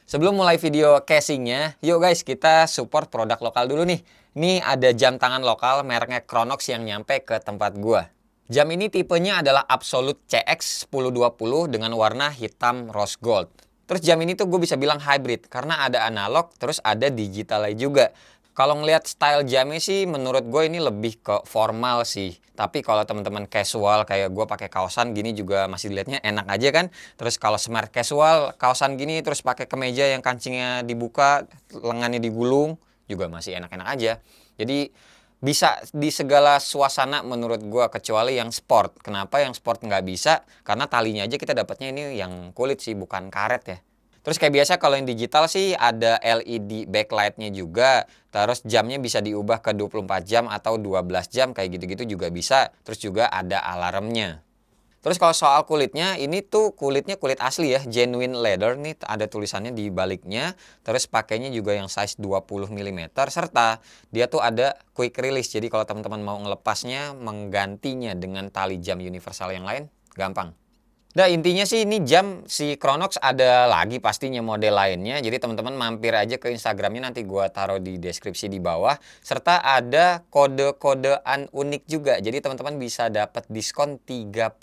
Sebelum mulai video casingnya, yuk guys kita support produk lokal dulu nih. Ini ada jam tangan lokal mereknya Chronox yang nyampe ke tempat gua. Jam ini tipenya adalah Absolute CX 1020 dengan warna hitam rose gold. Terus jam ini tuh gue bisa bilang hybrid karena ada analog terus ada digitalnya juga. Kalau ngelihat style jamnya sih menurut gue ini lebih ke formal sih. Tapi kalau teman-teman casual kayak gue pakai kaosan gini juga masih dilihatnya enak aja kan. Terus kalau smart casual kaosan gini terus pakai kemeja yang kancingnya dibuka, lengannya digulung juga masih enak-enak aja. Jadi bisa di segala suasana menurut gue kecuali yang sport. Kenapa yang sport nggak bisa? Karena talinya aja kita dapatnya ini yang kulit sih bukan karet ya. Terus kayak biasa kalau yang digital sih ada LED backlightnya juga. Terus jamnya bisa diubah ke 24 jam atau 12 jam kayak gitu-gitu juga bisa. Terus juga ada alarmnya. Terus kalau soal kulitnya, ini tuh kulitnya kulit asli ya, genuine leather nih ada tulisannya di baliknya. Terus pakainya juga yang size 20 mm serta dia tuh ada quick release. Jadi kalau teman-teman mau ngelepasnya, menggantinya dengan tali jam universal yang lain, gampang. Nah intinya sih ini jam si Chronox ada lagi pastinya model lainnya. Jadi teman-teman mampir aja ke Instagramnya, nanti gua taruh di deskripsi di bawah. Serta ada kode-kodean unik juga. Jadi teman-teman bisa dapat diskon 30%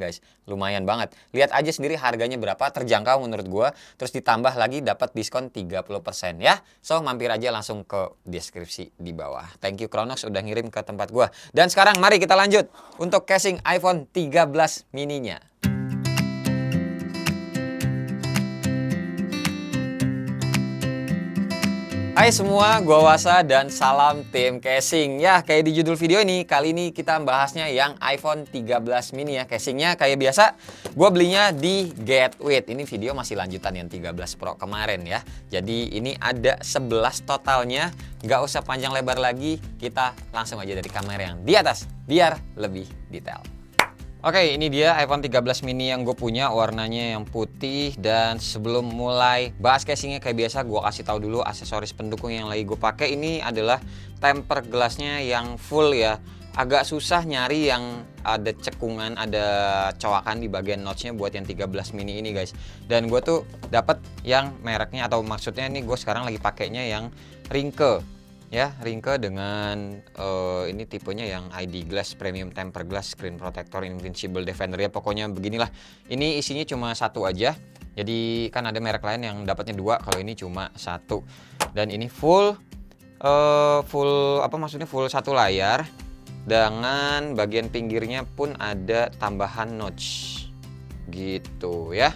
guys. Lumayan banget. Lihat aja sendiri harganya berapa, terjangkau menurut gua. Terus ditambah lagi dapat diskon 30% ya. So mampir aja langsung ke deskripsi di bawah. Thank you Chronox udah ngirim ke tempat gua. Dan sekarang mari kita lanjut untuk casing iPhone 13 mini-nya. Hai semua, gua Wasa dan salam tim casing. Ya, kayak di judul video ini, kali ini kita bahasnya yang iPhone 13 mini ya. Casingnya kayak biasa, gua belinya di Getwit. Ini video masih lanjutan yang 13 Pro kemarin ya. Jadi ini ada 11 totalnya. Nggak usah panjang lebar lagi, kita langsung aja dari kamera yang di atas, biar lebih detail. Oke, ini dia iPhone 13 mini yang gue punya, warnanya yang putih. Dan sebelum mulai bahas casingnya kayak biasa, gue kasih tahu dulu aksesoris pendukung yang lagi gue pakai. Ini adalah tempered glassnya yang full ya. Agak susah nyari yang ada cekungan, ada cowakan di bagian notchnya buat yang 13 mini ini guys. Dan gue tuh dapat yang mereknya, atau maksudnya ini gue sekarang lagi pakainya yang Ringke. Ya, Ringke dengan ini tipenya yang ID Glass Premium Tempered Glass Screen Protector Invincible Defender ya. Pokoknya beginilah. Ini isinya cuma satu aja. Jadi kan ada merek lain yang dapatnya dua, kalau ini cuma satu. Dan ini full full satu layar. Dengan bagian pinggirnya pun ada tambahan notch. Gitu ya.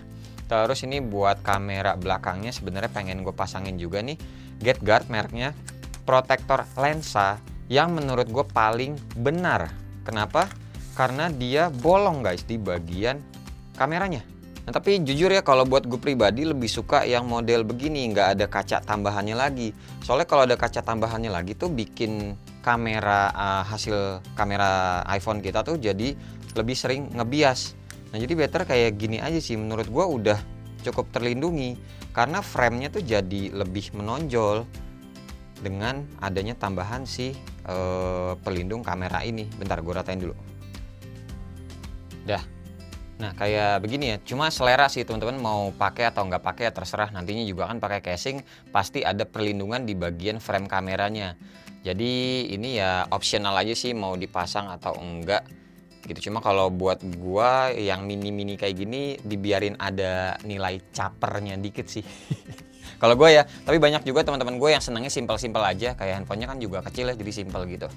Terus ini buat kamera belakangnya sebenarnya pengen gue pasangin juga nih GetGuard mereknya. Protektor lensa yang menurut gue paling benar. Kenapa? Karena dia bolong guys di bagian kameranya. Nah, tapi jujur ya, kalau buat gue pribadi lebih suka yang model begini, nggak ada kaca tambahannya lagi. Soalnya kalau ada kaca tambahannya lagi tuh bikin kamera hasil kamera iPhone kita tuh jadi lebih sering ngebias. Nah jadi better kayak gini aja sih, menurut gue udah cukup terlindungi karena framenya tuh jadi lebih menonjol dengan adanya tambahan si pelindung kamera ini. Bentar gue ratain dulu. Dah. Nah kayak begini ya. Cuma selera sih teman-teman, mau pakai atau nggak pakai ya terserah. Nantinya juga kan pakai casing pasti ada perlindungan di bagian frame kameranya. Jadi ini ya optional aja sih mau dipasang atau enggak gitu. Cuma kalau buat gua yang mini-mini kayak gini dibiarin ada nilai capernya dikit sih. Kalau gue ya, tapi banyak juga teman-teman gue yang senangnya simpel-simpel aja, kayak handphonenya kan juga kecil ya, jadi simpel gitu.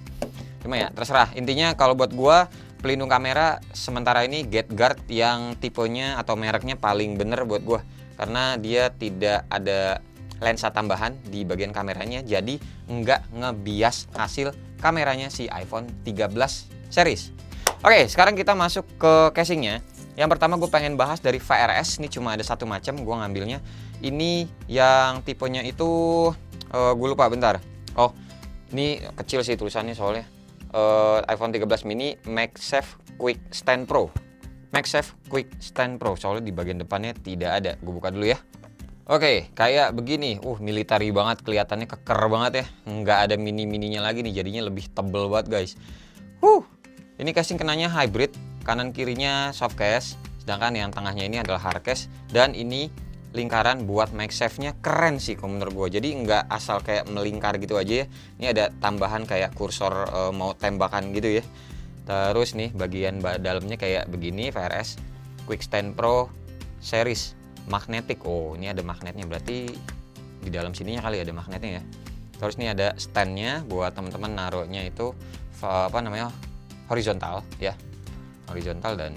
Cuma ya terserah. Intinya kalau buat gue pelindung kamera sementara ini GetGuard yang tipenya atau mereknya paling bener buat gue, karena dia tidak ada lensa tambahan di bagian kameranya, jadi nggak ngebias hasil kameranya si iPhone 13 series. Oke, sekarang kita masuk ke casingnya. Yang pertama gue pengen bahas dari VRS. Ini cuma ada satu macam gue ngambilnya. Ini yang tipenya itu gue lupa bentar. Oh, ini kecil sih tulisannya soalnya. iPhone 13 mini MagSafe Quick Stand Pro. MagSafe Quick Stand Pro, soalnya di bagian depannya tidak ada. Gue buka dulu ya. Oke, kayak begini. Military banget, kelihatannya keker banget ya. Nggak ada mini-mininya lagi nih, jadinya lebih tebel banget guys. Ini casing kenanya hybrid, kanan kirinya soft case, sedangkan yang tengahnya ini adalah hard case. Dan ini lingkaran buat MagSafe-nya keren sih kalau menurut gue. Jadi nggak asal kayak melingkar gitu aja ya. Ini ada tambahan kayak kursor mau tembakan gitu ya. Terus nih bagian dalamnya kayak begini, VRS Quick Stand Pro Series magnetic. Oh, ini ada magnetnya, berarti di dalam sininya kali ada magnetnya ya. Terus nih ada standnya buat teman-teman naruhnya itu apa namanya, horizontal ya, horizontal, dan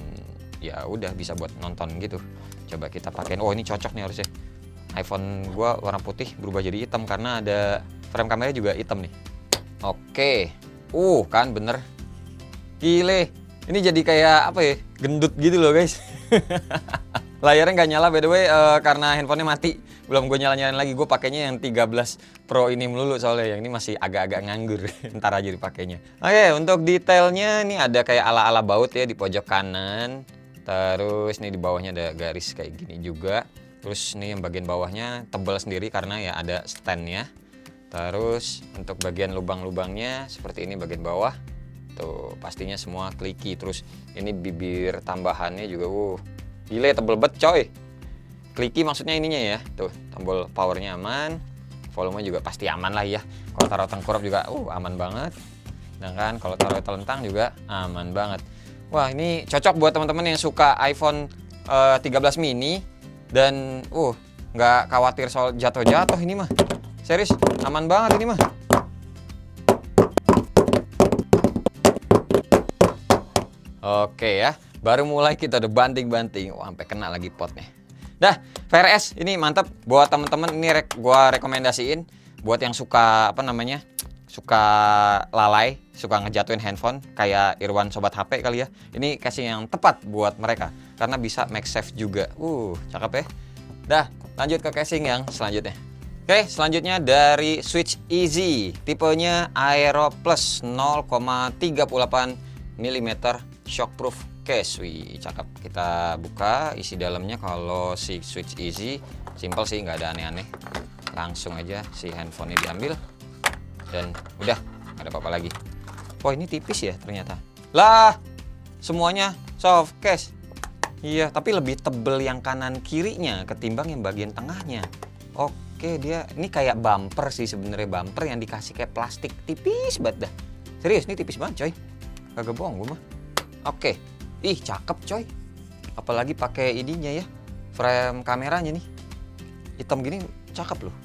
ya udah bisa buat nonton gitu. Coba kita pakein. Oh, ini cocok nih harusnya. iPhone gua warna putih berubah jadi hitam karena ada frame kameranya juga hitam nih. Oke. Kan bener. Gile. Ini jadi kayak apa ya? Gendut gitu loh, guys. Layarnya nggak nyala by the way karena handphonenya mati. Belum gue nyala-nyalain lagi. Gue pakainya yang 13 Pro ini melulu soalnya. Yang ini masih agak-agak nganggur. Ntar aja dipakainya. Oke, untuk detailnya ini ada kayak ala-ala baut ya di pojok kanan. Terus nih di bawahnya ada garis kayak gini juga. Terus nih yang bagian bawahnya tebal sendiri karena ya ada standnya. Terus untuk bagian lubang-lubangnya seperti ini bagian bawah. Tuh pastinya semua kliki. Terus ini bibir tambahannya juga gile tebel bet coy. Kliki maksudnya ininya ya. Tuh tombol powernya aman. Volume juga pasti aman lah ya. Kalau taruh tengkurap juga aman banget. Sedangkan kalau taruh telentang juga aman banget. Wah, ini cocok buat teman-teman yang suka iPhone 13 mini dan nggak khawatir soal jatuh-jatuh ini mah. Serius, aman banget ini mah. Oke ya, baru mulai kita udah banting-banting. Sampai kena lagi potnya. Dah, VRS ini mantap buat teman-teman. Ini gua rekomendasiin buat yang suka apa namanya? Suka lalai, suka ngejatuhin handphone kayak Irwan Sobat HP kali ya. Ini casing yang tepat buat mereka karena bisa MagSafe juga. Cakep ya. Dah, lanjut ke casing yang selanjutnya. Oke, selanjutnya dari Switch Easy, tipenya Aero Plus 0,38 mm shockproof case. Wih, cakep. Kita buka isi dalamnya. Kalau si Switch Easy simple sih, nggak ada aneh-aneh. Langsung aja si handphonenya diambil. Dan udah, nggak ada apa-apa lagi. Wah, ini tipis ya ternyata. Lah, semuanya soft case. Iya, tapi lebih tebel yang kanan kirinya ketimbang yang bagian tengahnya. Oke, dia ini kayak bumper sih sebenarnya, bumper yang dikasih kayak plastik tipis banget dah. Serius, ini tipis banget coy. Kagak bohong gue mah. Oke, cakep coy. Apalagi pakai ininya ya, frame kameranya nih. Hitam gini cakep loh.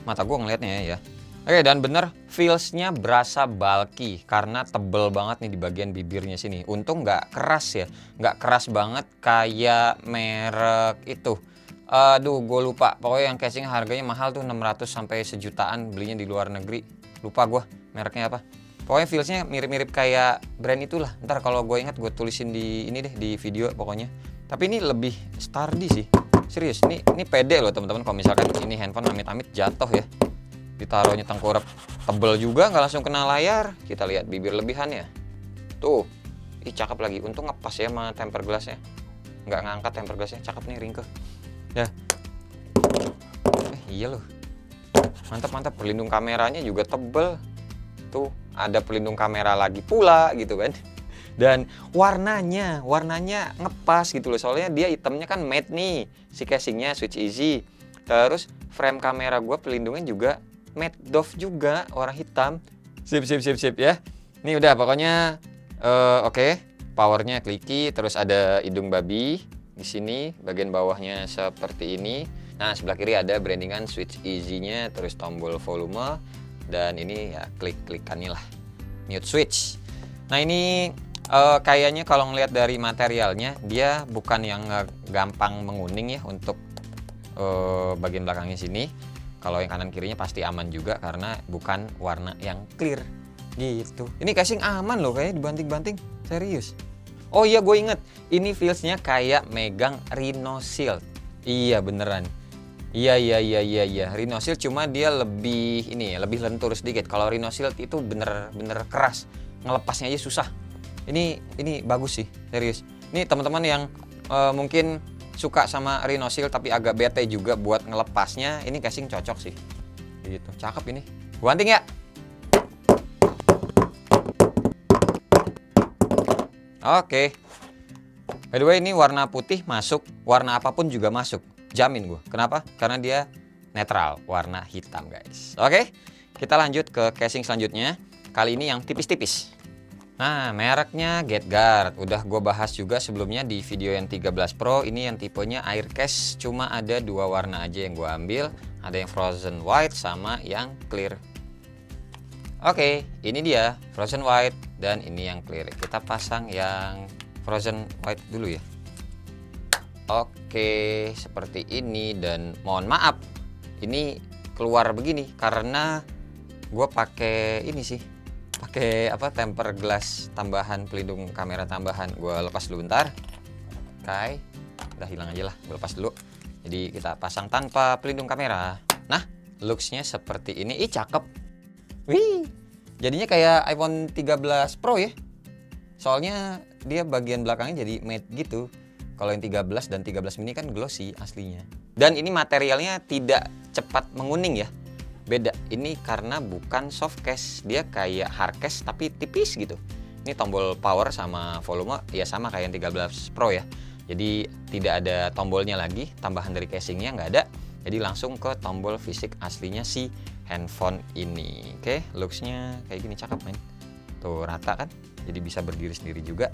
Mata gue ngelihatnya ya. Oke, dan bener feels-nya berasa bulky karena tebel banget nih di bagian bibirnya sini. Untung nggak keras ya, nggak keras banget kayak merek itu. Aduh, gue lupa. Pokoknya yang casing harganya mahal tuh 600 sampai sejutaan belinya di luar negeri. Lupa gue mereknya apa. Pokoknya feels-nya mirip-mirip kayak brand itulah. Ntar kalau gue ingat gue tulisin di ini deh di video pokoknya. Tapi ini lebih sturdy sih. Serius, ini pede loh teman-teman. Kalau misalkan ini handphone amit-amit jatuh ya. Ditaruhnya tengkurap tebel juga nggak langsung kena layar. Kita lihat bibir lebihannya tuh, cakep lagi. Untung ngepas ya sama tempered glassnya, nggak ngangkat tempered glassnya. Cakep nih, ringkeh ya. Iya loh, mantap. Pelindung kameranya juga tebel tuh, ada pelindung kamera lagi pula gitu kan. Dan warnanya ngepas gitu loh, soalnya dia hitamnya kan matte nih si casingnya Switch Easy. Terus frame kamera gue pelindungnya juga matte doff juga, warna hitam. Sip ya. Ini udah pokoknya oke. Powernya kliki, terus ada hidung babi di sini, bagian bawahnya seperti ini. Nah, sebelah kiri ada brandingan Switch Easy-nya, terus tombol volume, dan ini ya klik-klikannya lah. Mute switch. Nah, ini kayaknya kalau ngelihat dari materialnya dia bukan yang gampang menguning ya untuk bagian belakangnya sini. Kalau yang kanan kirinya pasti aman juga karena bukan warna yang clear gitu. Ini casing aman loh kayaknya dibanting-banting. Serius. Oh iya, gue inget. Ini feels-nya kayak megang Rhino Shield. Iya beneran. Iya. Rhino Shield cuma dia lebih ini ya, lebih lentur sedikit. Kalau Rhino Shield itu bener-bener keras. Ngelepasnya aja susah. Ini bagus sih, serius. Ini teman-teman yang mungkin suka sama Rhino Shield tapi agak bete juga buat ngelepasnya, ini casing cocok sih. Gitu. Cakep ini. Gua banting ya. Oke. By the way, ini warna putih masuk, warna apapun juga masuk. Jamin gue. Kenapa? Karena dia netral, warna hitam guys. Oke, kita lanjut ke casing selanjutnya. Kali ini yang tipis-tipis. Nah, mereknya GetGuard. Udah gue bahas juga sebelumnya di video yang 13 Pro. Ini yang tipenya air case. Cuma ada 2 warna aja yang gue ambil. Ada yang frozen white sama yang clear. Oke, ini dia frozen white dan ini yang clear. Kita pasang yang frozen white dulu ya. Oke, seperti ini. Dan mohon maaf, ini keluar begini karena gue pakai ini sih, pakai apa, tempered glass tambahan, pelindung kamera tambahan. Gue lepas dulu bentar. Oke, udah hilang aja lah, gue lepas dulu. Jadi kita pasang tanpa pelindung kamera. Nah, looksnya seperti ini. Ih, cakep. Wih, jadinya kayak iPhone 13 Pro ya. Soalnya dia bagian belakangnya jadi matte gitu. Kalau yang 13 dan 13 mini kan glossy aslinya. Dan ini materialnya tidak cepat menguning ya. Beda, ini karena bukan soft case. Dia kayak hard case tapi tipis gitu. Ini tombol power sama volume ya sama kayak yang 13 Pro ya. Jadi tidak ada tombolnya lagi, tambahan dari casingnya nggak ada. Jadi langsung ke tombol fisik aslinya si handphone ini. Oke, looksnya kayak gini, cakep men. Tuh rata kan, jadi bisa berdiri sendiri juga.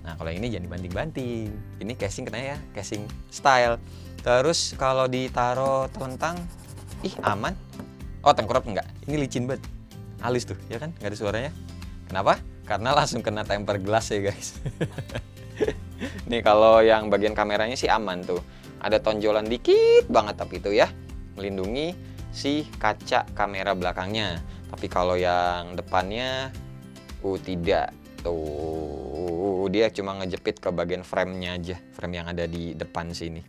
Nah, kalau yang ini jangan dibanting-banting. Ini casing kena ya, casing style. Terus kalau ditaruh telentang, ih aman. Oh, tengkurap enggak? Ini licin banget. Halus tuh, ya kan? Nggak ada suaranya. Kenapa? Karena langsung kena tempered glass ya guys. Nih kalau yang bagian kameranya sih aman tuh. Ada tonjolan dikit banget tapi itu ya. Melindungi si kaca kamera belakangnya. Tapi kalau yang depannya, tidak. Tuh, dia cuma ngejepit ke bagian frame-nya aja, frame yang ada di depan sini.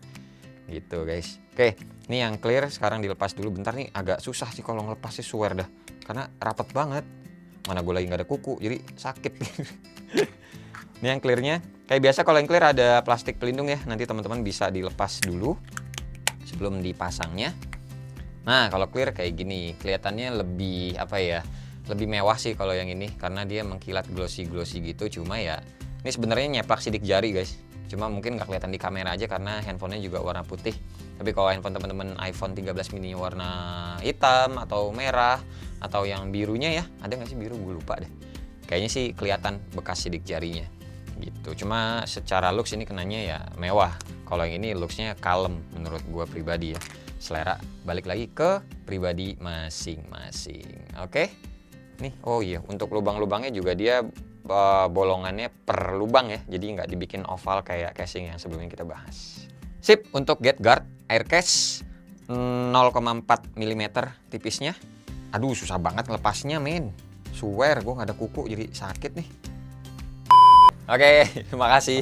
Gitu guys. Oke, ini yang clear sekarang dilepas dulu. Bentar nih, agak susah sih kalau ngelepasnya, swear dah. Karena rapet banget. Mana gue lagi nggak ada kuku, jadi sakit. Ini yang clearnya. Kayak biasa kalau yang clear ada plastik pelindung ya. Nanti teman-teman bisa dilepas dulu sebelum dipasangnya. Nah, kalau clear kayak gini, kelihatannya lebih apa ya? Lebih mewah sih kalau yang ini karena dia mengkilat glossy gitu. Cuma ya ini sebenarnya nyeplak sidik jari guys. Cuma mungkin nggak kelihatan di kamera aja karena handphonenya juga warna putih. Tapi kalau handphone teman-teman iPhone 13 mini warna hitam atau merah atau yang birunya ya, ada nggak sih biru? Gue lupa deh. Kayaknya sih kelihatan bekas sidik jarinya gitu. Cuma secara looks ini kenanya ya mewah. Kalau yang ini looksnya kalem menurut gue pribadi ya. Selera balik lagi ke pribadi masing-masing. Oke. Nih, oh iya, untuk lubang-lubangnya juga dia bolongannya per lubang ya, jadi nggak dibikin oval kayak casing yang sebelumnya kita bahas. Sip, untuk GetGuard air case 0,4 mm tipisnya. Aduh, susah banget ngelepasnya men. Swear, gue nggak ada kuku jadi sakit nih. Oke, terima kasih.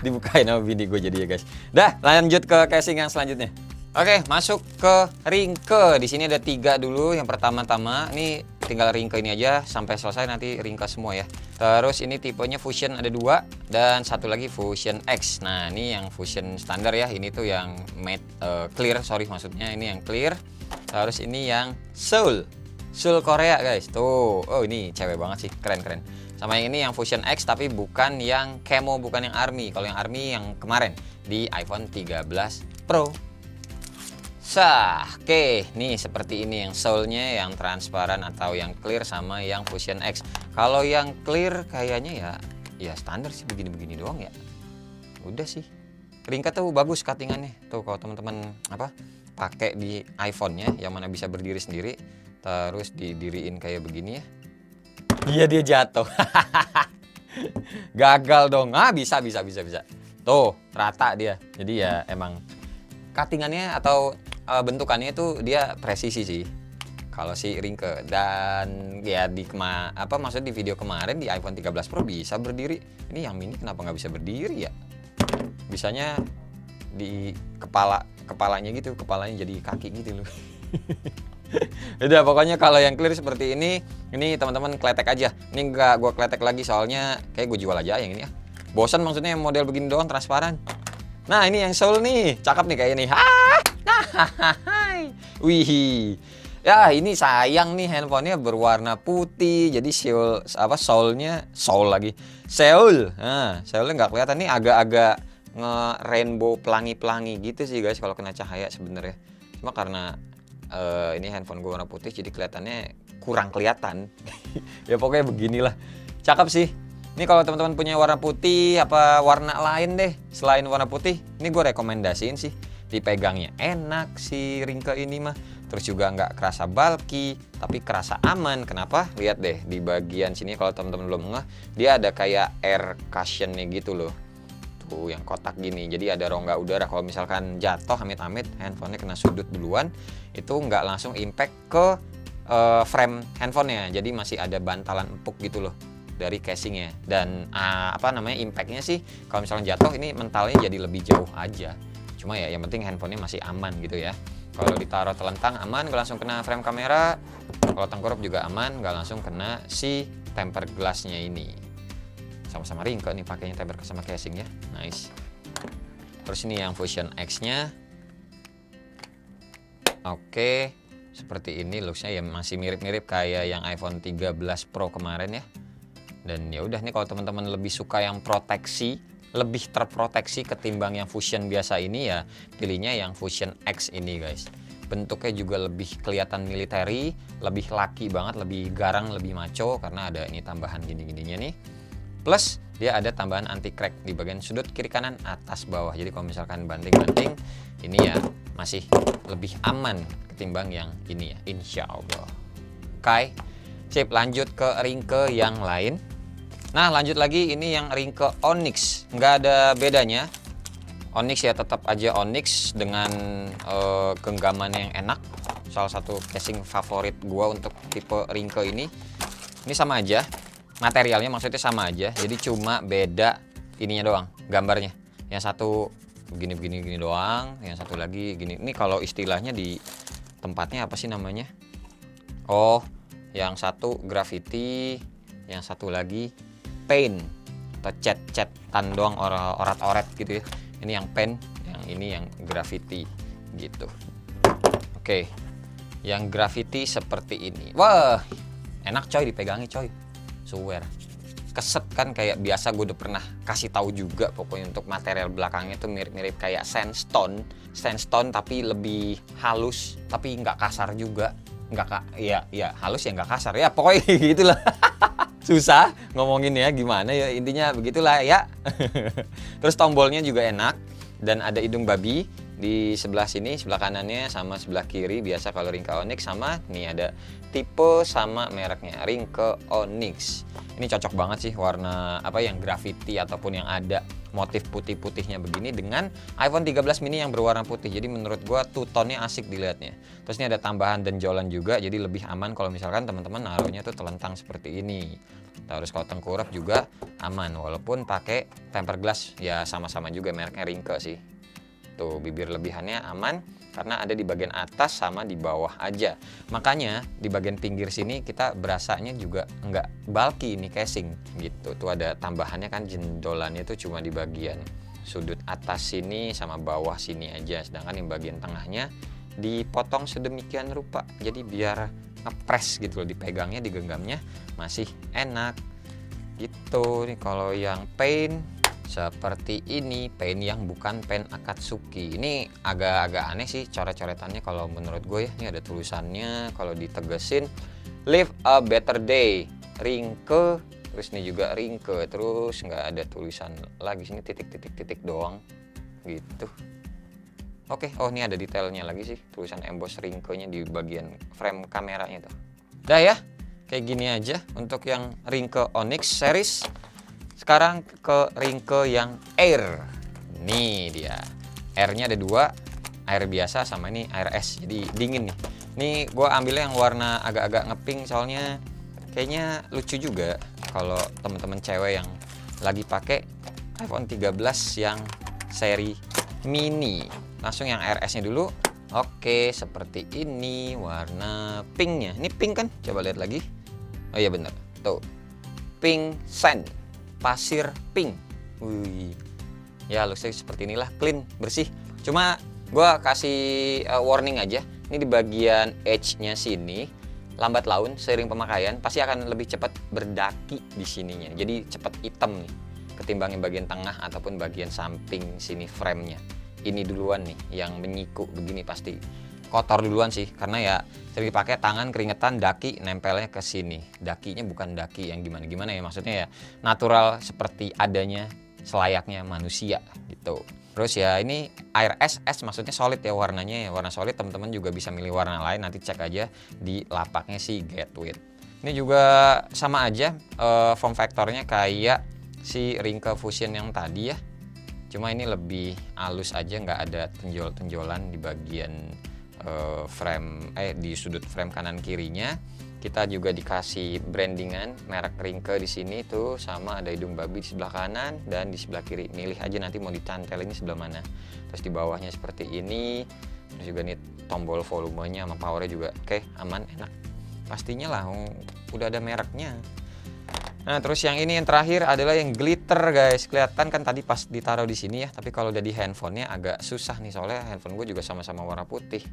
Dibukain sama bini gue jadi ya guys. Dah, lanjut ke casing yang selanjutnya. Oke, masuk ke ringke. Di sini ada 3 dulu. Yang pertama-tama, ini tinggal ringke ini aja sampai selesai, nanti ringke semua ya. Terus ini tipenya Fusion ada 2 dan satu lagi Fusion X. Nah, ini yang Fusion standar ya. Ini tuh yang matte clear, sorry maksudnya ini yang clear. Terus ini yang Seoul Korea guys. Tuh, oh ini cewek banget sih, keren-keren. Sama yang ini yang Fusion X tapi bukan yang camo, bukan yang army. Kalau yang army yang kemarin di iPhone 13 Pro. Oke, nih seperti ini yang soulnya yang transparan atau yang clear sama yang Fusion X. Kalau yang clear kayaknya ya standar sih, begini-begini doang ya. Udah sih. Ringkat tuh bagus cuttingannya. Tuh kalau teman-teman apa pakai di iPhone-nya yang mana bisa berdiri sendiri, terus didiriin kayak begini ya. Iya dia jatuh. Gagal dong. Ah, bisa. Tuh, rata dia. Jadi ya emang cuttingannya atau bentukannya itu dia presisi sih kalau si ringke. Dan ya maksudnya di video kemarin di iPhone 13 Pro bisa berdiri. Ini yang mini kenapa nggak bisa berdiri ya? Bisanya di kepalanya gitu, kepalanya jadi kaki gitu loh. Udah pokoknya kalau yang clear seperti ini teman-teman kletek aja. Ini nggak gue kletek lagi soalnya kayak gue jual aja yang ini ya. Bosan maksudnya model begini doang transparan. Nah ini yang soul nih, cakep nih kayak ini. Wih, ya ini sayang nih handphonenya berwarna putih. Jadi soulnya Seoul lagi. Seoul, nah Seoulnya nggak kelihatan nih, agak-agak nge-rainbow pelangi-pelangi gitu sih guys kalau kena cahaya sebenarnya. Cuma karena ini handphone gue warna putih jadi kelihatannya kurang kelihatan. Ya pokoknya beginilah. Cakep sih. Ini kalau teman-teman punya warna putih apa warna lain deh selain warna putih, ini gue rekomendasiin sih. Dipegangnya enak si Ringke ini mah. Terus juga nggak kerasa bulky, tapi kerasa aman. Kenapa? Lihat deh di bagian sini kalau teman-teman belum ngeh, dia ada kayak air cushionnya gitu loh. Tuh yang kotak gini. Jadi ada rongga udara. Kalau misalkan jatuh amit-amit, handphonenya kena sudut duluan, itu nggak langsung impact ke frame handphonenya. Jadi masih ada bantalan empuk gitu loh dari casingnya. Dan apa namanya impactnya sih, kalau misalkan jatuh ini mentalnya jadi lebih jauh aja. Cuma ya yang penting handphonenya masih aman gitu ya. Kalau ditaruh telentang aman, nggak langsung kena frame kamera. Kalau tengkorup juga aman, nggak langsung kena si tempered glassnya ini. Sama-sama Ringke nih pakainya tempered sama casing ya, nice. Terus ini yang Fusion X-nya. Oke, seperti ini looksnya ya masih mirip-mirip kayak yang iPhone 13 Pro kemarin ya. Dan ya udah nih kalau teman-teman lebih suka yang proteksi, lebih terproteksi ketimbang yang Fusion biasa ini ya pilihnya yang Fusion X ini guys. Bentuknya juga lebih kelihatan military, lebih laki banget, lebih garang, lebih maco karena ada ini tambahan gini-gininya nih. Plus dia ada tambahan anti crack di bagian sudut kiri kanan atas bawah. Jadi kalau misalkan banting-banting ini ya masih lebih aman ketimbang yang ini ya, insya Allah. Oke, sip, lanjut ke Ringke yang lain. Nah lanjut lagi ini yang Ringke Onyx, nggak ada bedanya. Onyx ya tetap aja Onyx dengan genggaman yang enak. Salah satu casing favorit gua untuk tipe Ringke ini. Ini sama aja, materialnya maksudnya sama aja. Jadi cuma beda ininya doang, gambarnya. Yang satu begini doang, yang satu lagi gini. Ini kalau istilahnya di tempatnya apa sih namanya? Oh, yang satu graffiti, yang satu lagi paint atau cat-catan doang, orat-oret gitu ya. Ini yang paint, yang ini yang graffiti gitu. Oke, yang graffiti seperti ini. Wah, enak coy dipegangi coy. Swear. Keset kan kayak biasa gue udah pernah kasih tahu juga pokoknya untuk material belakangnya tuh mirip-mirip kayak sandstone tapi lebih halus tapi nggak kasar juga. Ya halus ya nggak kasar ya pokoknya gitulah. Susah ngomongin ya gimana ya intinya begitulah ya. Terus tombolnya juga enak dan ada hidung babi di sebelah sini, sebelah kanannya sama sebelah kiri biasa kalau Ringke Onyx, sama nih ada tipe sama mereknya Ringke Onyx. Ini cocok banget sih warna apa yang graffiti ataupun yang ada motif putih-putihnya begini dengan iPhone 13 mini yang berwarna putih. Jadi menurut gua two tone-nya asik dilihatnya. Terus ini ada tambahan benjolan juga jadi lebih aman kalau misalkan teman-teman naruhnya tuh telentang seperti ini. Terus kalau tengkurap juga aman walaupun pakai tempered glass ya sama-sama juga mereknya Ringke sih. Tuh bibir lebihannya aman karena ada di bagian atas sama di bawah aja. Makanya di bagian pinggir sini kita berasanya juga nggak bulky ini casing gitu. Tuh ada tambahannya kan jendolannya tuh cuma di bagian sudut atas sini sama bawah sini aja. Sedangkan yang bagian tengahnya dipotong sedemikian rupa. Jadi biar ngepres gitu loh, dipegangnya, digenggamnya masih enak gitu. Nih kalau yang paint seperti ini, paint yang bukan paint Akatsuki. Ini agak-agak aneh sih coret-coretannya kalau menurut gue ya. Ini ada tulisannya kalau ditegesin Live a Better Day Ringke. Terus ini juga Ringke. Terus nggak ada tulisan lagi, sini titik-titik doang gitu. Oke, oh ini ada detailnya lagi sih, tulisan emboss Ringke-nya di bagian frame kameranya tuh. Udah ya, kayak gini aja untuk yang Ringke Onyx series. Sekarang ke Ringke yang Air. Nih dia. Airnya ada dua, air biasa sama ini air es. Jadi dingin nih. Nih gue ambilnya yang warna agak-agak ngepink soalnya kayaknya lucu juga kalau teman-teman cewek yang lagi pakai iPhone 13 yang seri mini. Langsung yang air esnya dulu. Oke, seperti ini warna pinknya. Ini pink kan? Coba lihat lagi. Oh iya bener. Tuh. Pink sand. Pasir pink. Wih. Ya looksnya seperti inilah, clean, bersih. Cuma gue kasih warning aja. Ini di bagian edge-nya sini lambat laun seiring pemakaian pasti akan lebih cepat berdaki di sininya. Jadi cepat hitam nih. ketimbang yang bagian tengah ataupun bagian samping sini framenya. Ini duluan nih yang menyiku begini pasti kotor duluan sih, karena ya sering dipakai tangan keringetan, daki nempelnya ke sini. Dakinya bukan daki yang gimana-gimana ya, maksudnya ya natural seperti adanya selayaknya manusia gitu. Terus ya ini air es maksudnya solid ya warnanya ya, warna solid. Teman-teman juga bisa milih warna lain, nanti cek aja di lapaknya si Getwit. Ini juga sama aja form factornya kayak si Ringke Fusion yang tadi ya, cuma ini lebih halus aja, nggak ada tenjol-tenjolan di bagian frame di sudut frame kanan kirinya. Kita juga dikasih brandingan merek Ringke di sini tuh, sama ada hidung babi di sebelah kanan dan di sebelah kiri. Milih aja nanti mau dicantel ini sebelah mana. Terus di bawahnya seperti ini. Terus juga nih tombol volumenya sama powernya juga oke, aman, enak. Pastinya lah udah ada mereknya. Nah, terus yang ini yang terakhir adalah yang glitter guys. Kelihatan kan tadi pas ditaruh di sini ya, tapi kalau udah di handphonenya agak susah nih, soalnya handphone gue juga sama-sama warna putih.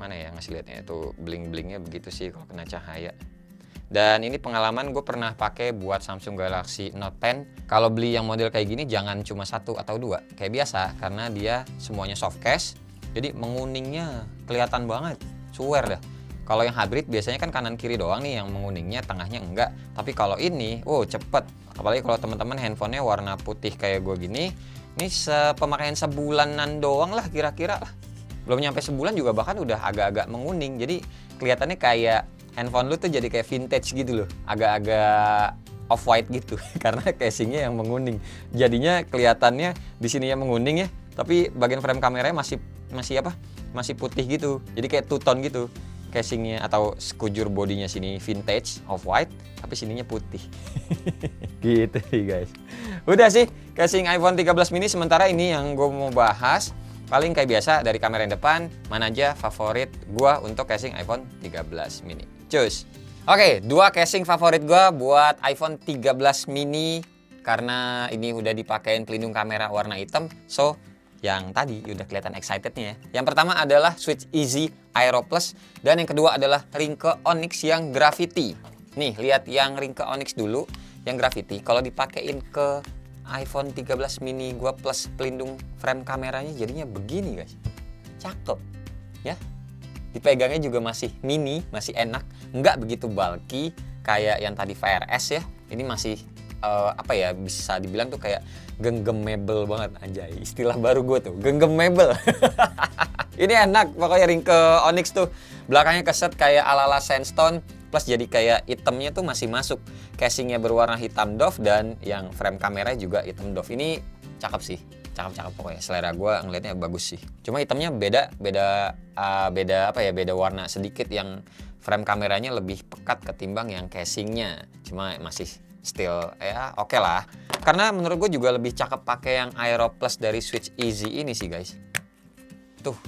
Mana ya ngasih lihatnya, itu bling-blingnya begitu sih kalau kena cahaya. Dan ini pengalaman gue pernah pakai buat Samsung Galaxy Note 10. Kalau beli yang model kayak gini jangan cuma 1 atau 2 kayak biasa, karena dia semuanya soft case. Jadi menguningnya kelihatan banget, swear dah. Kalau yang hybrid biasanya kan kanan kiri doang nih yang menguningnya, tengahnya enggak. Tapi kalau ini, cepet. Apalagi kalau teman-teman handphonenya warna putih kayak gue gini, ini pemakaian sebulanan doang lah kira-kira lah. Belum nyampe sebulan juga bahkan udah agak-agak menguning. Jadi kelihatannya kayak handphone lu tuh jadi kayak vintage gitu loh, agak-agak off white gitu karena casingnya yang menguning. Jadinya kelihatannya di sini yang menguning ya, tapi bagian frame kameranya masih putih gitu. Jadi kayak two tone gitu casingnya, atau sekujur bodinya sini vintage off white tapi sininya putih. Gitu sih guys. Udah sih casing iPhone 13 mini sementara ini yang gue mau bahas. Paling kayak biasa dari kamera yang depan, mana aja favorit gua untuk casing iPhone 13 mini. Cus. Oke, 2 casing favorit gua buat iPhone 13 mini karena ini udah dipakein pelindung kamera warna hitam. So, yang tadi udah kelihatan excitednya ya. Yang pertama adalah Switch Easy Aero Plus dan yang kedua adalah Ringke Onyx yang Gravity. Nih, lihat yang Ringke Onyx dulu, yang Gravity kalau dipakein ke iPhone 13 mini gua plus pelindung frame kameranya jadinya begini guys. Cakep ya. Dipegangnya juga masih mini, masih enak, nggak begitu bulky kayak yang tadi VRS ya. Ini masih bisa dibilang tuh kayak genggamable banget, anjay. Istilah baru gue tuh, genggamable. Ini enak pokoknya Ringke Onyx tuh. Belakangnya keset kayak ala-ala sandstone, plus jadi kayak hitamnya tuh masih masuk. Casingnya berwarna hitam doff dan yang frame kamera juga hitam doff. Ini cakep sih, cakep pokoknya. Selera gue ngelihatnya bagus sih. Cuma hitamnya beda warna sedikit. Yang frame kameranya lebih pekat ketimbang yang casingnya. Cuma masih still ya oke lah. Karena menurut gue juga lebih cakep pakai yang Aero Plus dari Switch Easy ini sih guys. Tuh,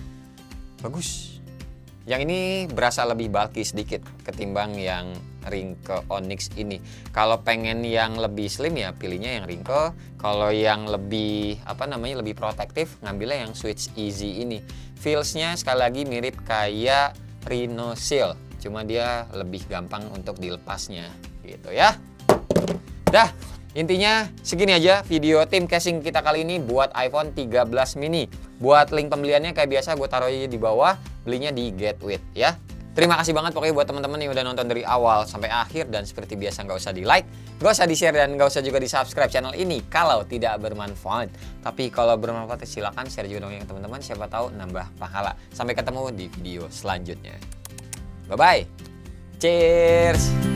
bagus. Yang ini berasa lebih bulky sedikit ketimbang yang Ringke Onyx ini. Kalau pengen yang lebih slim ya pilihnya yang Ringke. Kalau yang lebih lebih protektif ngambilnya yang Switch Easy ini. Feels-nya sekali lagi mirip kayak Rhino Shield, cuma dia lebih gampang untuk dilepasnya gitu ya. Dah, intinya segini aja video tim casing kita kali ini buat iPhone 13 mini. Buat link pembeliannya kayak biasa gue taruh aja di bawah, belinya di Getwit ya. Terima kasih banget pokoknya buat teman-teman yang udah nonton dari awal sampai akhir, dan seperti biasa nggak usah di like, nggak usah di share, dan nggak usah juga di subscribe channel ini kalau tidak bermanfaat. Tapi kalau bermanfaat silakan share juga dong yang teman-teman, siapa tahu nambah pahala. Sampai ketemu di video selanjutnya. Bye bye. Cheers.